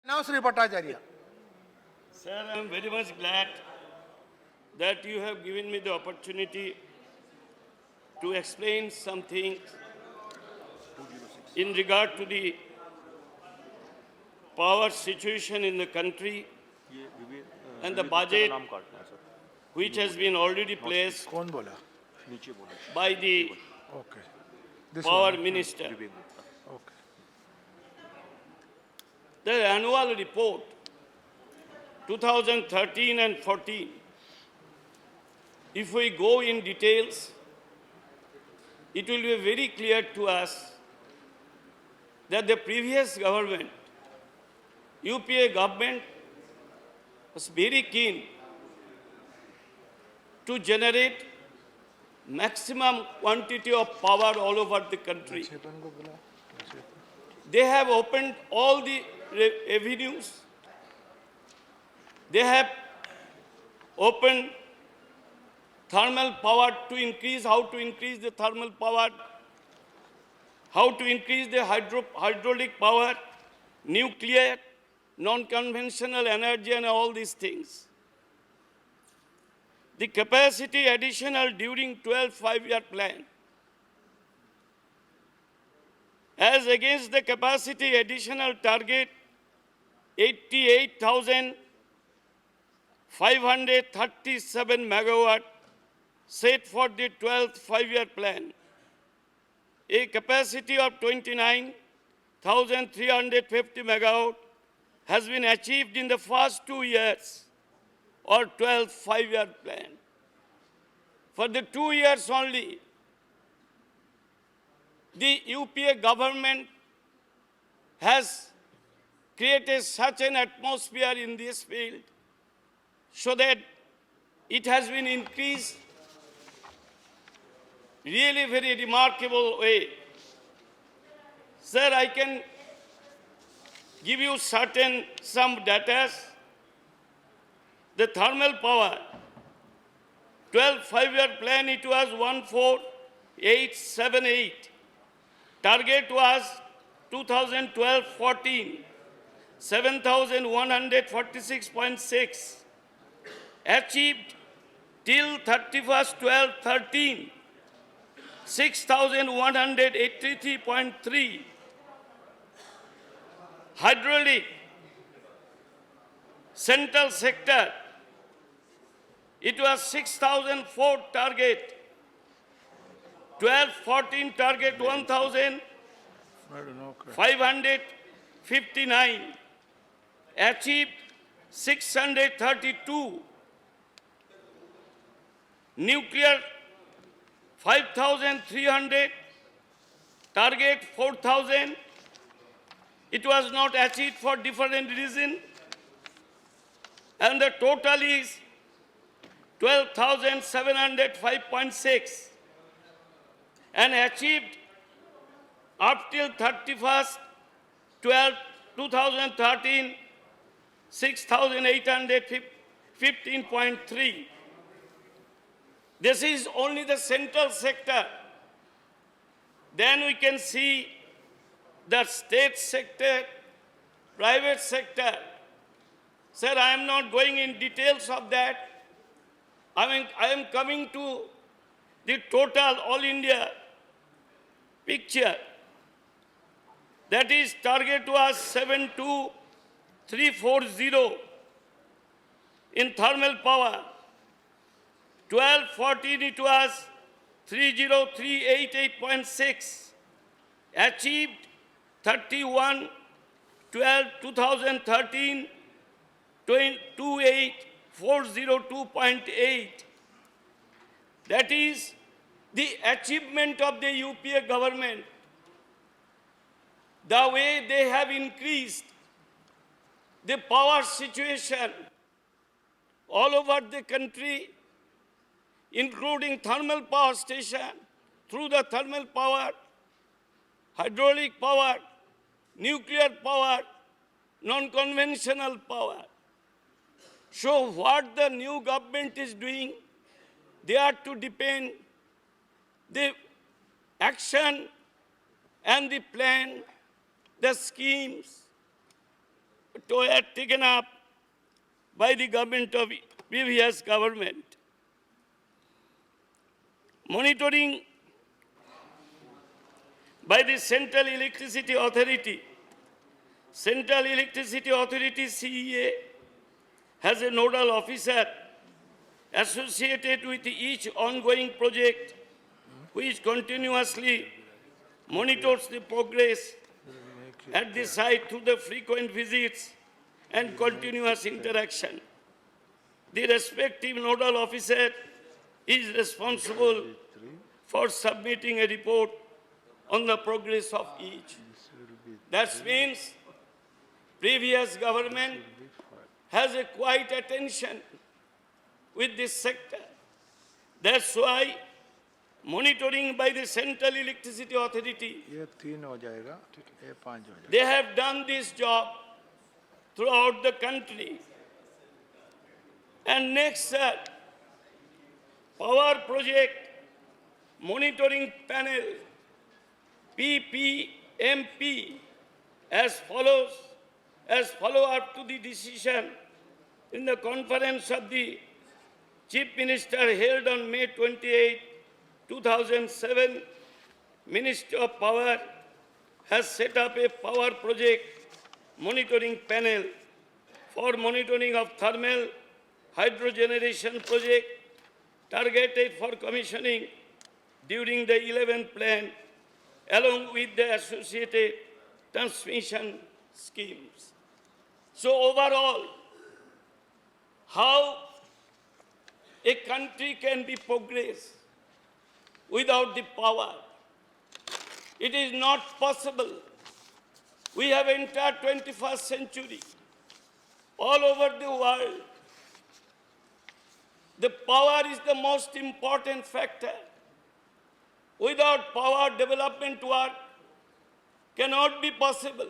Now, Sri Bhattacharya. Sir, I am very much glad that you have given me the opportunity to explain some things in regard to the power situation in the country and the budget which has been already placed कौन बोला? by the Okay. This power one. minister. Okay. The annual report 2013 and 14, if we go in details, it will be very clear to us that the previous government, UPA government, was very keen to generate maximum quantity of power all over the country. They have opened all the avenues. They have opened thermal power to increase, how to increase the thermal power, how to increase the hydraulic power, nuclear, non-conventional energy and all these things. The capacity additional during 12 five-year plan, as against the capacity additional target 88,537 megawatt set for the 12th five-year plan. A capacity of 29,350 megawatt has been achieved in the first 2 years or 12th five-year plan. For the 2 years only, the UPA government has created such an atmosphere in this field so that it has been increased really very remarkable way. Sir, I can give you some data. The thermal power, 12 five-year plan, it was 14878. Target was 2012-14, 7,146.6. Achieved till 31st 12-13, 6,183.3. Hydraulic, central sector, it was 6,004 target. 12-14 target 1,559. Achieved 632. Nuclear 5,300. Target 4,000. It was not achieved for different reasons. And the total is 12,705.6. And achieved up till 31st 2013, 6,815.3. This is only the central sector. Then we can see the state sector, private sector. Sir, I am not going in details of that. I am coming to the total all India picture. That is, target was 72340 in thermal power. 12-14 it was 30388.6. Achieved 31-12-2013 28402.8. That is the achievement of the UPA government. The way they have increased the power situation all over the country, including thermal power station, through the thermal power, hydraulic power, nuclear power, non-conventional power. So what the new government is doing, they are to depend the action and the plan, the schemes, were taken up by the government of previous government. Monitoring by the Central Electricity Authority. Central Electricity Authority CEA has a nodal officer associated with each ongoing project which continuously monitors the progress at the site through the frequent visits and continuous interaction. The respective nodal officer is responsible for submitting a report on the progress of each. That means previous government has a quiet attention with this sector. That's why monitoring by the Central Electricity Authority, ये 3 हो जाएगा, ये 5 हो जाएगा. they have done this job throughout the country. And next, sir, Power Project Monitoring Panel, PPMP, as follow-up to the decision in the conference of the Chief Minister held on May 28, 2007, Ministry of Power has set up a power project monitoring panel for monitoring of thermal hydrogeneration project targeted for commissioning during the 11th plan, along with the associated transmission schemes. So overall, how a country can be progress without the power? It is not possible. We have entered 21st century. All over the world, the power is the most important factor. Without power, development work cannot be possible.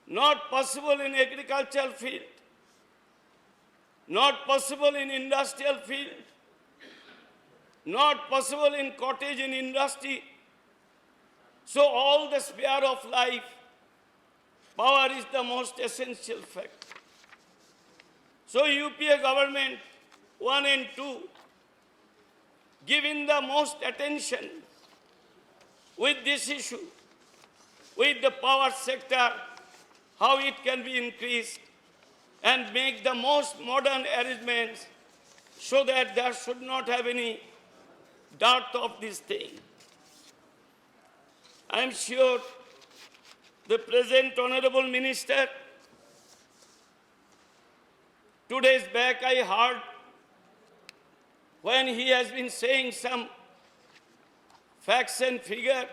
Not possible in agricultural field, not possible in industrial field, not possible in cottage and industry. So all the sphere of life, power is the most essential factor. So UPA government 1 and 2 giving the most attention with this issue, with the power sector, how it can be increased and make the most modern arrangements so that there should not have any doubt of this thing. I am sure the present Honorable Minister, 2 days back I heard when he has been saying some facts and figures,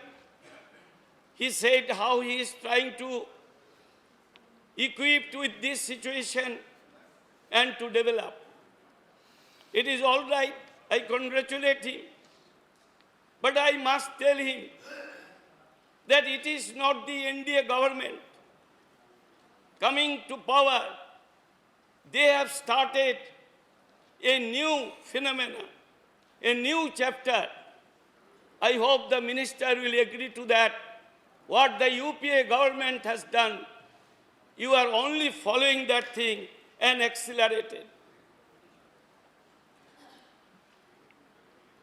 he said how he is trying to equip with this situation and to develop. It is all right, I congratulate him. But I must tell him that it is not the NDA government coming to power. They have started a new phenomenon, a new chapter. I hope the minister will agree to that. What the UPA government has done, you are only following that thing and accelerated.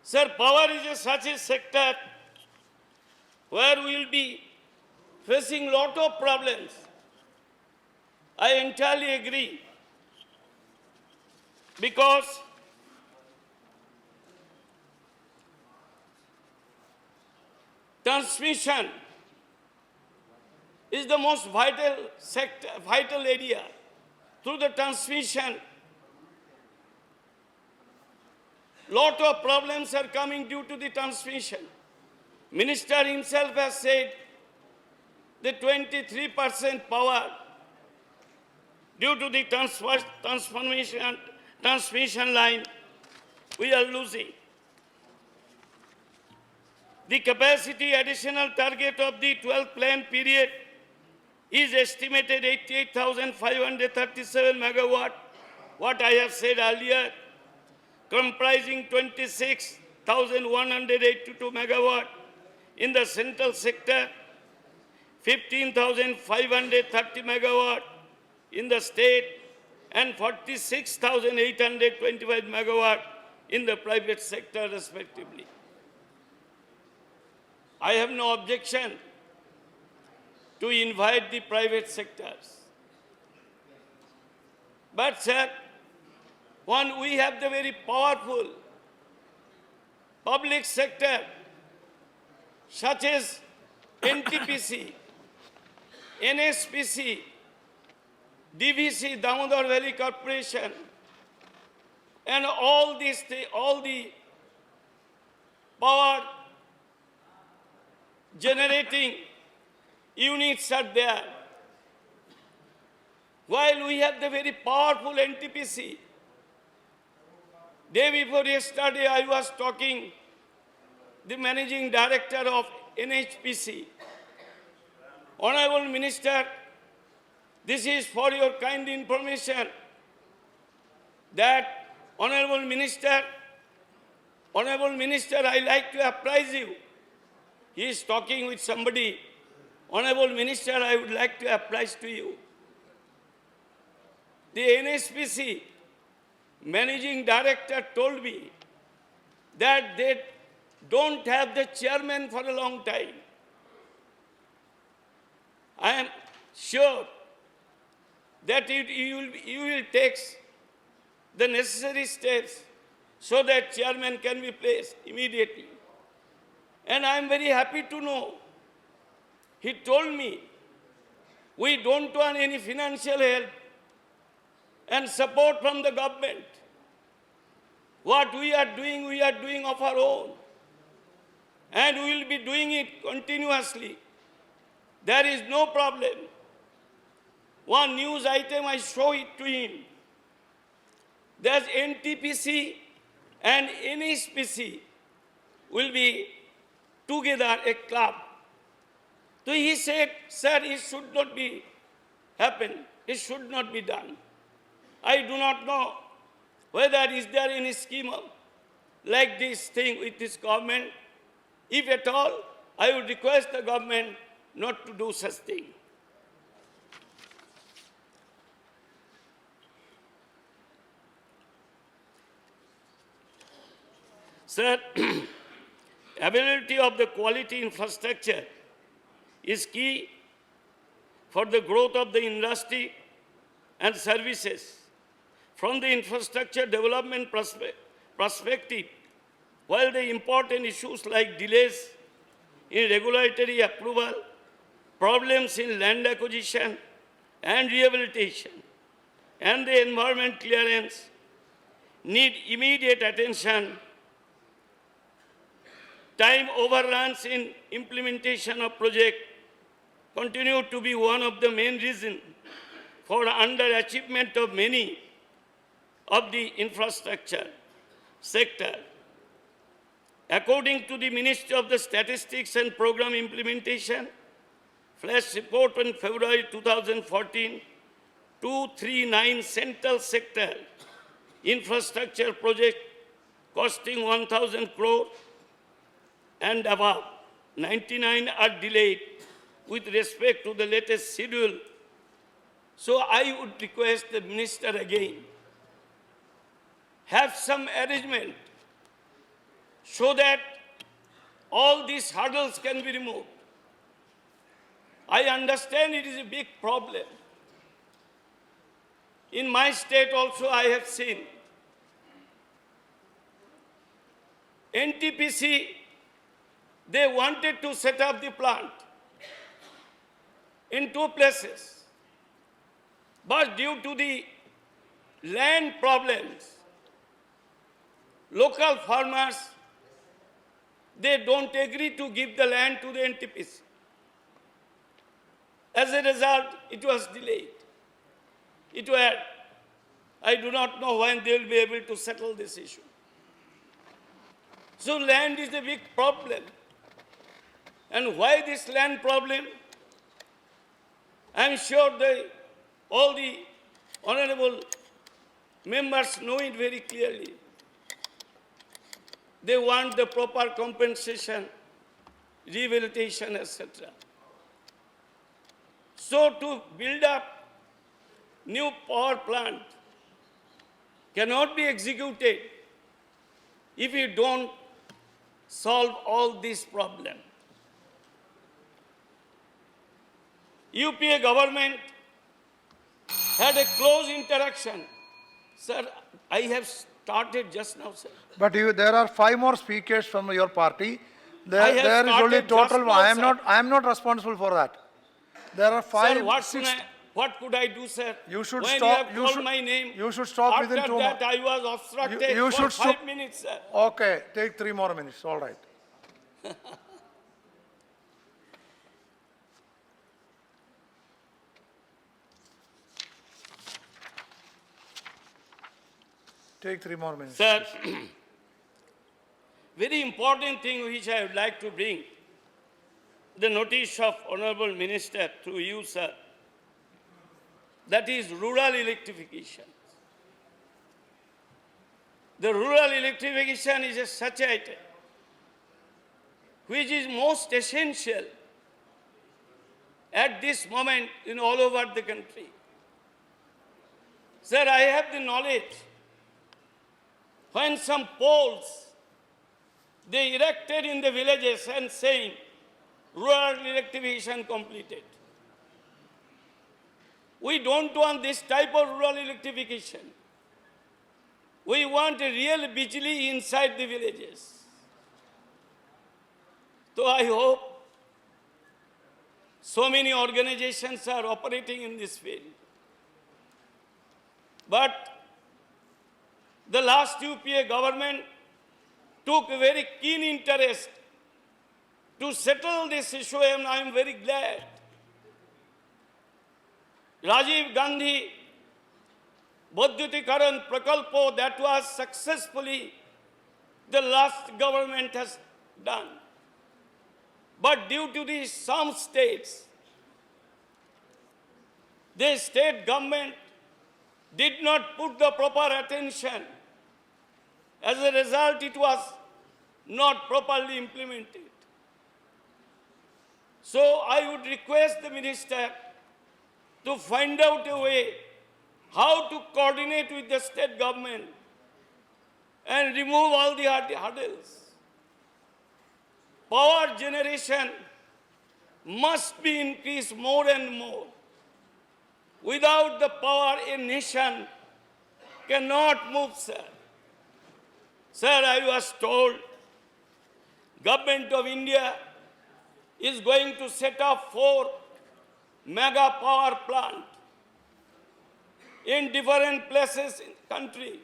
Sir, power is such a sector where we will be facing a lot of problems. I entirely agree. Because transmission is the most vital sector, vital area. Through the transmission, lot of problems are coming due to the transmission. Minister himself has said the 23% power due to the transmission line we are losing. The capacity additional target of the 12th plan period is estimated 88,537 megawatt, what I have said earlier, comprising 26,182 megawatt in the central sector 15,530 megawatt in the state and 46,825 megawatt in the private sector respectively. I have no objection to invite the private sectors. But sir, we have the very powerful public sector such as NTPC, NSPC, DVC, Damodar Valley Corporation, and all the power generating units are there. While we have the very powerful NTPC, day before yesterday I was talking the managing director of NHPC. Honorable Minister, this is for your kind information that Honorable Minister, I like to apprise you. He is talking with somebody. Honorable Minister, I would like to apprise to you. The NSPC managing director told me that they don't have the chairman for a long time. I am sure that you will take the necessary steps so that chairman can be placed immediately. And I am very happy to know, he told me, we don't want any financial help and support from the government. What we are doing of our own. And we will be doing it continuously. There is no problem. One news item, I show it to him. There's NTPC and NHPC will be together a club. So he said, sir, it should not be happen. It should not be done. I do not know whether is there any scheme like this thing with this government. If at all, I would request the government not to do such thing. Sir, availability of the quality infrastructure is key for the growth of the industry and services. From the infrastructure development perspective, while the important issues like delays in regulatory approval, problems in land acquisition and rehabilitation, and the environment clearance need immediate attention, time overruns in implementation of project continue to be one of the main reasons for underachievement of many of the infrastructure sector. According to the Ministry of the Statistics and Program Implementation, flash report on February 2014, 239 central sector infrastructure project costing 1,000 crore and above, 99 are delayed with respect to the latest schedule. So I would request the minister again, have some arrangement so that all these hurdles can be removed. I understand it is a big problem. In my state also I have seen NTPC, they wanted to set up the plant in two places. But due to the land problems, local farmers, they don't agree to give the land to the NTPC. As a result, it was delayed. I do not know when they will be able to settle this issue. So land is a big problem. And why this land problem? I am sure all the honorable members know it very clearly. They want the proper compensation, rehabilitation, etc. So to build up new power plant cannot be executed if you don't solve all these problems. UPA government had a close interaction. Sir, I have started just now, sir. But there are 5 more speakers from your party. I There, have there is only started just total. now, I am not responsible for that. There are 5, Sir, 6. what could I do, sir? You should when stop- you have you called should- my name. you should stop After within 2 that, more. I was obstructed You for should 5 stop- minutes, sir. Okay, take 3 more minutes. All right. Take 3 more minutes. Sir, very important thing which I would like to bring the notice of Honorable Minister to you, sir. That is rural electrification. The rural electrification is a such item which is most essential at this moment in all over the country. Sir, I have the knowledge when some poles they erected in the villages and saying rural electrification completed. We don't want this type of rural electrification. We want a real bijli inside the villages. So I hope so many organizations are operating in this field. But the last UPA government took a very keen interest to settle this issue, and I am very glad. Rajiv Gandhi Bhattacharya Prakalpo, that was successfully the last government has done. But due to the some states, the state government did not put the proper attention. As a result, it was not properly implemented. So I would request the minister to find out a way how to coordinate with the state government and remove all the hurdles. Power generation must be increased more and more. Without the power, a nation cannot move, sir. Sir, I was told Government of India is going to set up 4 mega power plants in different places in the country.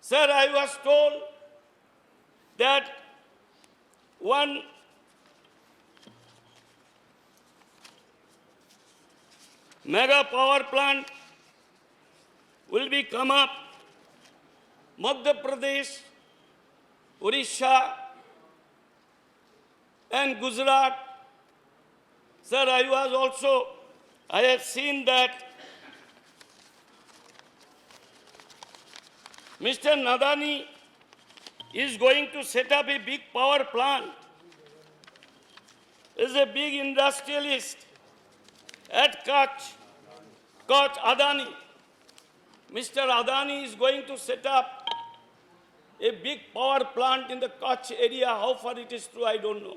Sir, I was told that one mega power plant will be come up Madhya Pradesh, Odisha, and Gujarat. Sir, I have seen that Mr. Nadani is going to set up a big power plant. He is a big industrialist at Kutch, Adani. Mr. Adani is going to set up a big power plant in the Kutch area. How far it is true, I don't know.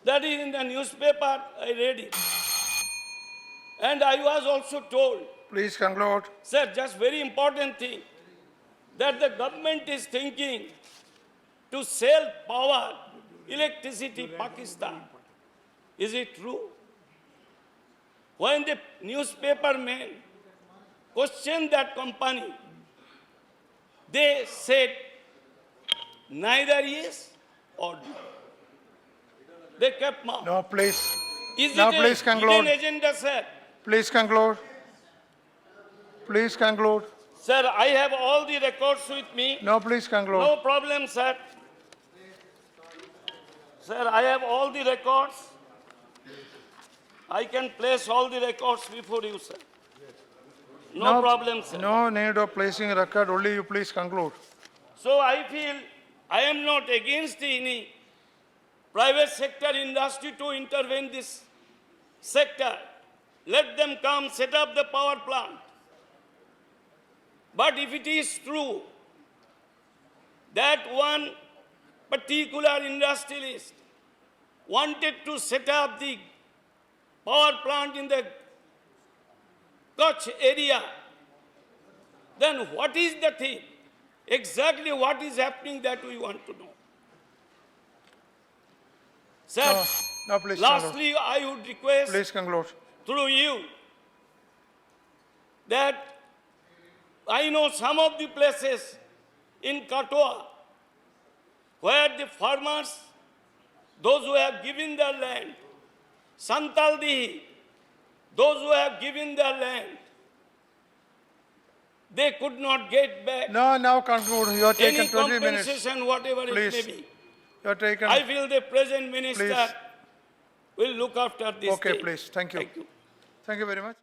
That is in the newspaper, I read it. And I was also told, Please conclude. sir, just very important thing, that the government is thinking to sell power, electricity, Pakistan. Is it true? When the newspaper men questioned that company, they said neither yes or no. They kept mum. No, please. Is Now it please a conclude. hidden agenda, sir? Please conclude. Please conclude. Sir, I have all the records with me. No, please conclude. No problem, sir. Sir, I have all the records. I can place all the records before you, sir. No problem, sir. No need of placing a record. Only you please conclude. So I feel I am not against any private sector industry to intervene this sector. Let them come, set up the power plant. But if it is true that one particular industrialist wanted to set up the power plant in the Kutch area, then what is the thing? Exactly what is happening that we want to know. Sir, No, please conclude. lastly, I would request Please conclude. through you that I know some of the places in Katwa where the farmers, those who have given their land, Santaldi, those who have given their land, they could not get back No, now conclude. You are taken any 20 minutes. compensation, whatever Please. it may be. You are taken. I feel the present minister Please. will look after this Okay, thing. please. Thank you. Thank you. Thank you very much.